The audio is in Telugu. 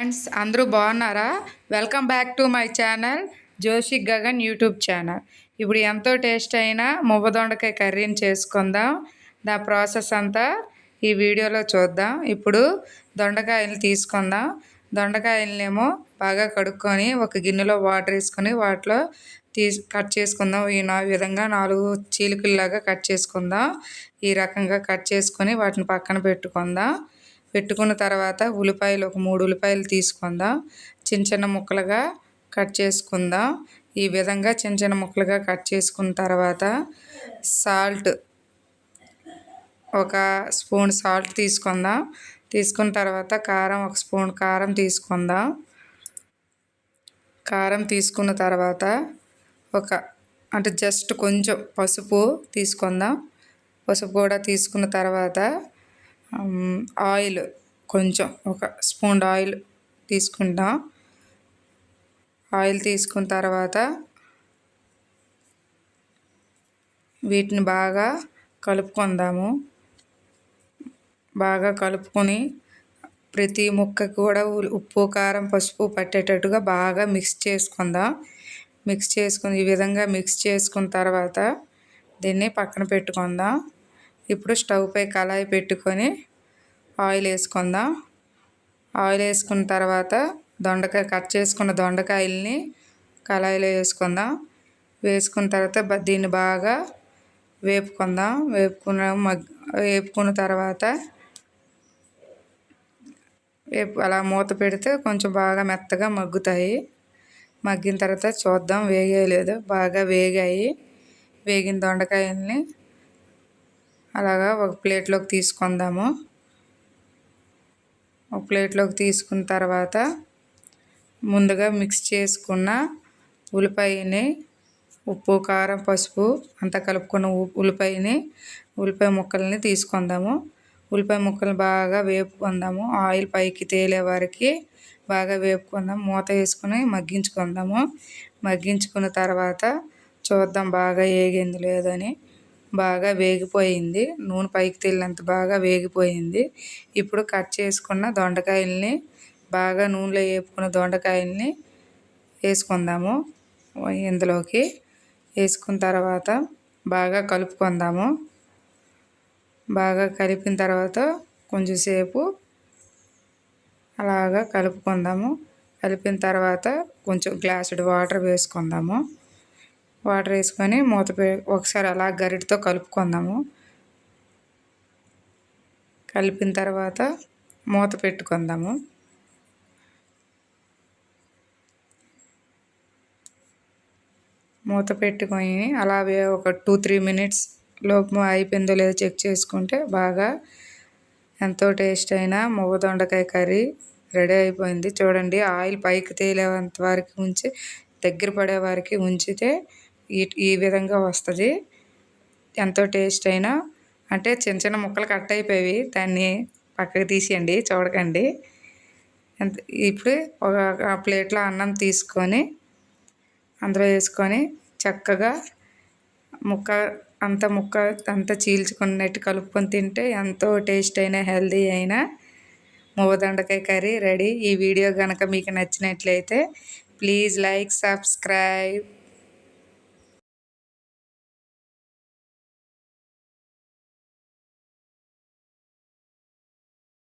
ఫ్రెండ్స్ అందరూ బాగున్నారా? Welcome back to my channel Joshi Gagan YouTube channel. ఇప్పుడు ఎంతో టేస్ట్ అయిన మువ్వదొండకాయ కర్రీని చేసుకుందాం. దా ప్రాసెస్ అంతా ఈ వీడియోలో చూద్దాం. ఇప్పుడు దొండకాయలు తీసుకుందాం. దొండకాయలనేమో బాగా కడుక్కొని ఒక గిన్నెలో వాటర్ వేసుకొని వాటిలో కట్ చేసుకుందాం. ఈ విధంగా 4 చీలికల్లాగా కట్ చేసుకుందాం. ఈ రకంగా కట్ చేసుకొని వాటిని పక్కన పెట్టుకున్న తర్వాత ఉల్లిపాయలు ఒక 3 ఉల్లిపాయలు తీసుకుందాం. చిన్న చిన్న ముక్కలుగా కట్ చేసుకుందాం. ఈ విధంగా చిన్న చిన్న ముక్కలుగా కట్ చేసుకున్న తర్వాత సాల్ట్ ఒక స్పూన్ సాల్ట్ తీసుకుందాం. తీసుకున్న తర్వాత కారం ఒక స్పూన్ కారం తీసుకుందాం. కారం తీసుకున్న తర్వాత జస్ట్ కొంచెం పసుపు తీసుకుందాం. పసుపు కూడా తీసుకున్న తర్వాత ఆయిల్ కొంచెం ఒక స్పూన్ ఆయిల్ తీసుకుంటాం. ఆయిల్ తీసుకున్న తర్వాత వీటిని బాగా కలుపుకుందాము. బాగా కలుపుకొని ప్రతి ముక్కకు కూడా ఉప్పు కారం పసుపు పట్టేటట్టుగా బాగా మిక్స్ చేసుకుందాం. మిక్స్ చేసుకుని ఈ విధంగా మిక్స్ చేసుకున్న తర్వాత దీన్ని పక్కన పెట్టుకుందాం. ఇప్పుడు స్టవ్ పై కళాయి పెట్టుకొని ఆయిల్ వేసుకుందాం. ఆయిల్ వేసుకున్న తర్వాత కట్ చేసుకున్న దొండకాయల్ని కళాయిలో వేసుకుందాం. వేసుకున్న తర్వాత దీన్ని బాగా వేపుకుందాం. వేపుకున్న తర్వాత అలా మూత పెడితే కొంచెం బాగా మెత్తగా మగ్గుతాయి. మగ్గిన తర్వాత చూద్దాం వేగాయో లేదో. బాగా వేగాయి. వేగిన దొండకాయల్ని అలాగా ఒక ప్లేట్లోకి తీసుకుందాము. ఒక ప్లేట్లోకి తీసుకున్న తర్వాత ముందుగా మిక్స్ చేసుకున్న ఉల్లిపాయని ఉప్పు కారం పసుపు అంతా కలుపుకున్న ఉల్లిపాయ ముక్కల్ని తీసుకుందాము. ఉల్లిపాయ ముక్కలు బాగా వేపుకుందాము. ఆయిల్ పైకి తేలే వరకు బాగా వేపుకుందాం. మూత వేసుకొని మగ్గించుకుందాము. మగ్గించుకున్న తర్వాత చూద్దాం బాగా వేగింది లేదని. బాగా వేగిపోయింది. నూనె పైకి తేలినంత బాగా వేగిపోయింది. ఇప్పుడు కట్ చేసుకున్న దొండకాయల్ని బాగా నూనెలో వేపుకున్న దొండకాయల్ని వేసుకుందాము. ఇందులోకి వేసుకున్న తర్వాత బాగా కలుపుకుందాము. బాగా కలిపిన తర్వాత కొంచెంసేపు అలాగా కలుపుకుందాము. కలిపిన తర్వాత కొంచెం గ్లాసుడు వాటర్ వేసుకుందాము. వాటర్ వేసుకొని ఒకసారి అలా గరిటతో కలుపుకుందాము. కలిపిన తర్వాత మూత పెట్టుకుందాము. మూత పెట్టుకొని అలాగే ఒక 2-3 మినిట్స్ లోపు అయిపోయిందో లేదో చెక్ చేసుకుంటే బాగా ఎంతో టేస్ట్ అయిన మువ్వదొండకాయ కర్రీ రెడీ అయిపోయింది. చూడండి ఆయిల్ పైకి తేలేంత వరకు ఉంచి దగ్గర పడే వరకు ఉంచితే ఈ విధంగా వస్తుంది. ఎంతో టేస్ట్ అయినా చిన్న చిన్న ముక్కలు కట్ అయిపోయి దాన్ని పక్కకు తీసేయండి, చూడకండి. ఇప్పుడు ఒక ప్లేట్లో అన్నం తీసుకొని అందులో వేసుకొని చక్కగా ముక్క అంతా చీల్చుకున్నట్టు కలుపుకొని తింటే ఎంతో టేస్ట్ అయిన హెల్దీ అయిన మువ్వదొండకాయ కర్రీ రెడీ. ఈ వీడియో కనుక మీకు నచ్చినట్లయితే ప్లీజ్ లైక్ సబ్స్క్రైబ్.